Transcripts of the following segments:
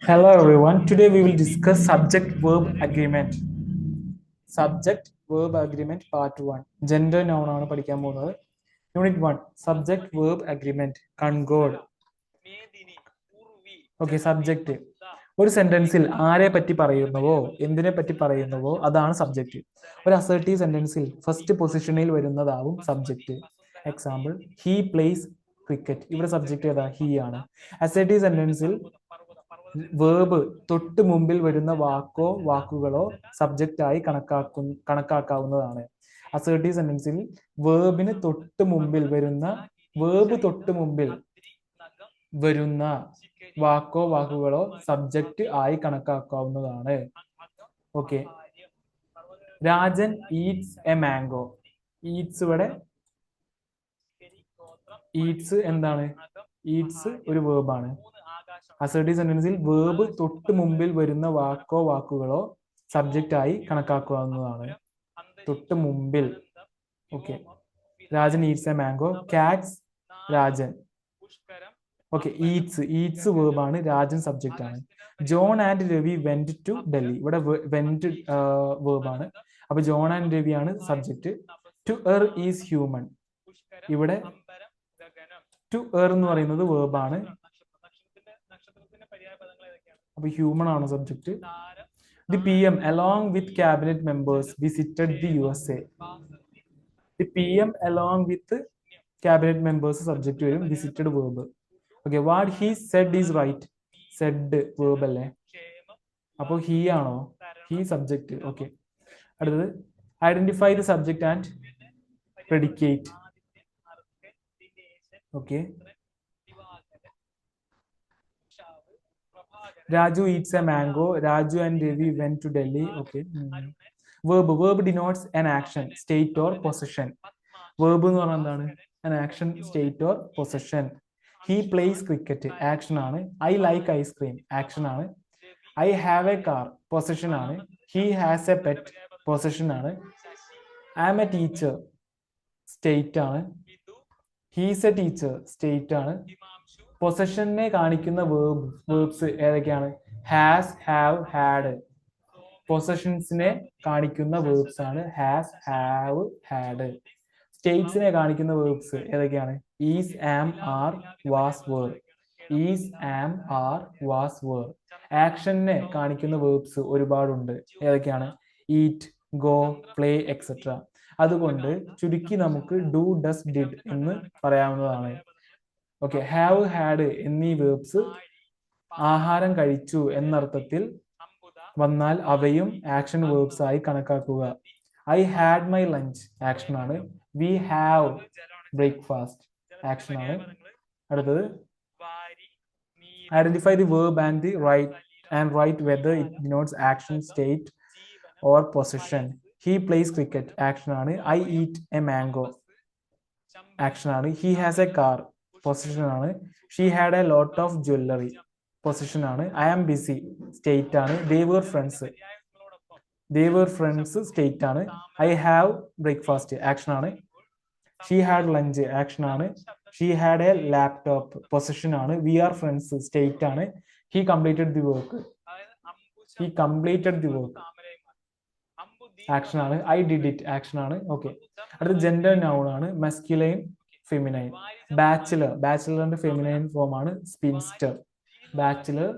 Hello everyone. Today we will discuss subject verb agreement. Subject verb agreement part 1. Gender noun ആണ് പഠിക്കാൻ പോകുന്നത്. Unit 1. Subject verb agreement. Concord. Okay, subject. ഒരു സെന്റൻസിൽ ആരെ പറ്റി പറയുന്നുവോ എന്തിനെ പറ്റി പറയുന്നുവോ അതാണ് സബ്ജക്റ്റ്. ഒരു അസർട്ടീവ് സെന്റൻസിൽ ഫസ്റ്റ് പൊസിഷനിൽ വരുന്നതാവും subject. Example, he plays cricket. ഇവിടെ സബ്ജക്റ്റ് ഏതാ? ഹി ആണ്. അസർട്ടീവ് സെന്റൻസിൽ വേർബ് തൊട്ട് മുമ്പിൽ വരുന്ന വാക്കോ വാക്കുകളോ സബ്ജക്റ്റ് ആയി കണക്കാക്കാവുന്നതാണ്. അസർട്ടീവ് സെന്റൻസിൽ വേർബിന് തൊട്ട് മുമ്പിൽ വരുന്ന വാക്കോ വാക്കുകളോ സബ്ജക്റ്റ് ആയി കണക്കാക്കാവുന്നതാണ്. Okay, Rajan eats a mango. Eats ഇവിടെ ഈറ്റ്സ് എന്താണ്? ഈറ്റ്സ് ഒരു വേർബാണ്. അസർട്ടീവ് സെന്റൻസിൽ വേർബ് തൊട്ട് മുമ്പിൽ വരുന്ന വാക്കോ വാക്കുകളോ സബ്ജക്റ്റ് ആയി കണക്കാക്കാവുന്നതാണ്. തൊട്ട് മുമ്പിൽ. Okay, Rajan eats a mango. Cats Rajan. Okay, eats വേർബാണ്, രാജൻ സബ്ജക്റ്റ് ആണ്. John and Ravi went to Delhi. ഇവിടെ വെന്റ് വേർബാണ്. അപ്പൊ ജോൺ ആൻഡ് രവി ആണ് subject. To err is human. ഇവിടെ ടു എർ എന്ന് പറയുന്നത് വേർബാണ്. അപ്പൊ ഹ്യൂമൻ ആണ് subject. The P M along with cabinet members visited the USA. The P M along with cabinet members subject വരും, visited verb. Okay, what he said is right. Said verb അല്ലേ, അപ്പൊ he ആണോ? He subject. Okay, അടുത്തത് identify the subject and predicate. Okay, Raju eats a mango. Raju and Ravi went to Delhi. Okay. Verb denotes an action, state or possession. Verb എന്ന് പറഞ്ഞാൽ എന്താണ്? An action, state or possession. He plays cricket. Action ആണ്. I like ice cream. Action ആണ്. I have a car. Possession ആണ്. He has a pet. Possession ആണ്. I am a teacher. State ആണ്. He is a teacher. State ആണ്. പൊസഷനെ കാണിക്കുന്ന verbs ഏതൊക്കെയാണ്? Has, have, had. പൊസഷൻസിനെ കാണിക്കുന്ന verbs ആണ് ഹാസ്, ഹാവ്, ഹാഡ്. സ്റ്റേറ്റ്സിനെ കാണിക്കുന്ന വേർബ്സ് ഏതൊക്കെയാണ്? Is, am, are, was, were. Is, am, are, was, were. ആക്ഷനെ കാണിക്കുന്ന വേർബ്സ് ഒരുപാടുണ്ട്. ഏതൊക്കെയാണ്? Eat, go, play, etcetera. അതുകൊണ്ട് ചുരുക്കി നമുക്ക് ഡു, ഡസ്, ഡിഡ് എന്ന് പറയാവുന്നതാണ്. ഓക്കെ, ഹാവ്, ഹാഡ് എന്നീ വേർബ്സ് ആഹാരം കഴിച്ചു എന്നർത്ഥത്തിൽ വന്നാൽ അവയും ആക്ഷൻ വേർബ്സ് ആയി കണക്കാക്കുക. I had my lunch action ആണ്. വി ഹാവ് ബ്രേക്ക്ഫാസ്റ്റ് ആക്ഷൻ ആണ്. അടുത്തത് identify the verb and write whether it denotes action, state or position. He plays cricket action ആണ്. I eat a mango action ആണ്. He has a car position ആണ്. She had a lot of jewellery position ആണ്. I am busy state ആണ്. They were friends state ആണ്. I have breakfast action ആണ്. She had lunch action ആണ്. She had a laptop position ആണ്. We are friends state ആണ്. He completed the work action ആണ്. I did it action ആണ്. Okay, അടുത്ത gender noun ആണ്. Masculine, feminine. ബാച്ചിലറിന്റെ feminine form ആണ് spinster. Bachelor,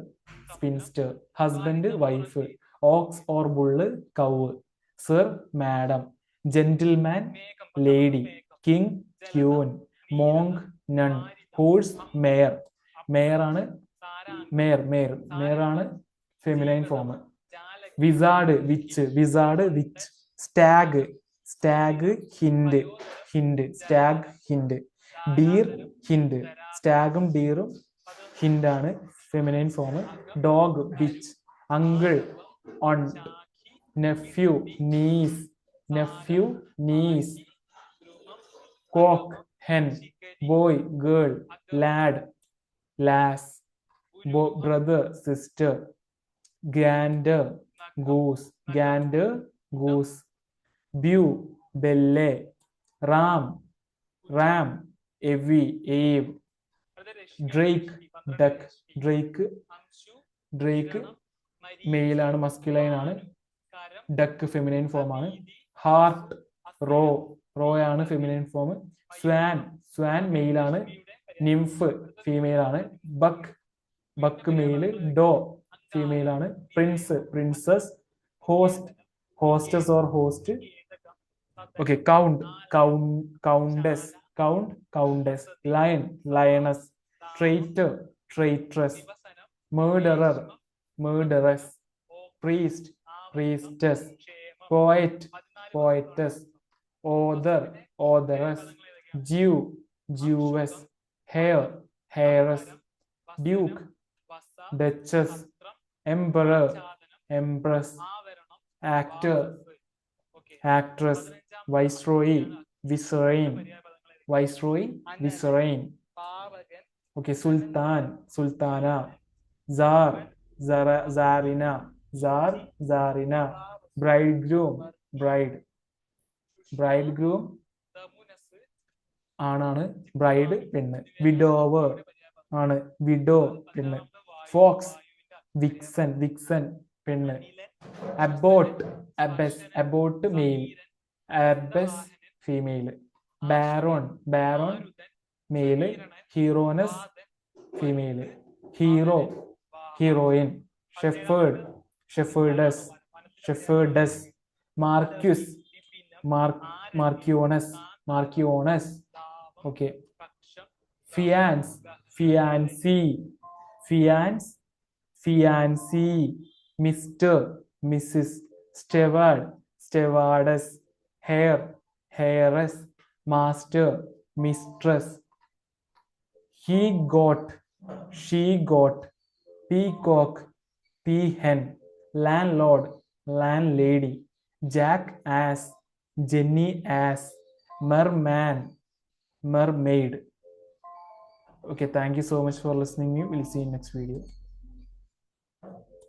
spinster. Husband, wife. Ox or bull, cow. Sir, madam. Gentleman, lady. King, queen. Monk, nun. Horse, mare. Mare ആണ് feminine form. Wizard, witch. Stag, hind. Stag, hind. Deer, hind. സ്റ്റാഗും ഡീറും ഹിൻഡാണ് feminine form. Dog, witch. Uncle, aunt. Nephew, niece. Cock, hen. Boy, girl. Lad, lass. Brother, sister. Gander, goose. Bew, belle. Ram, Ave. Drake, duck. Drake മെയിലാണ്, masculine ആണ്. Duck feminine form ആണ്. Hart roe ആണ് feminine form. Swan മെയിലാണ്. Nymph female ആണ്. Buck male. Doe female ആണ്. Princess. Hostess or host. Okay. Countess. Lioness. Traitress. murderess. priestess. poetess. authoress. Jewess. heiress. duke, duchess. emperor, empress. actress. viceroy, viceroy. Okay. sultana. zarina. bridegroom ആണാണ്. Bride പെണ്ണ്. Widower ആണ്. Widow പെണ്ണ്. Fox vixen പെണ്ണ്. Abbot male. Abbess female. Baron male. Baroness female. Heroine. Shepherdess. Marchioness. Okay. Fiancee. Mr, Mrs. Stewardess. heiress. master, mistress. He got, she got. Peacock, peahen. Landlord, landlady. Jackass, Jenny ass. Merman, mermaid. Okay, thank you so much for listening. We'll see you in next video.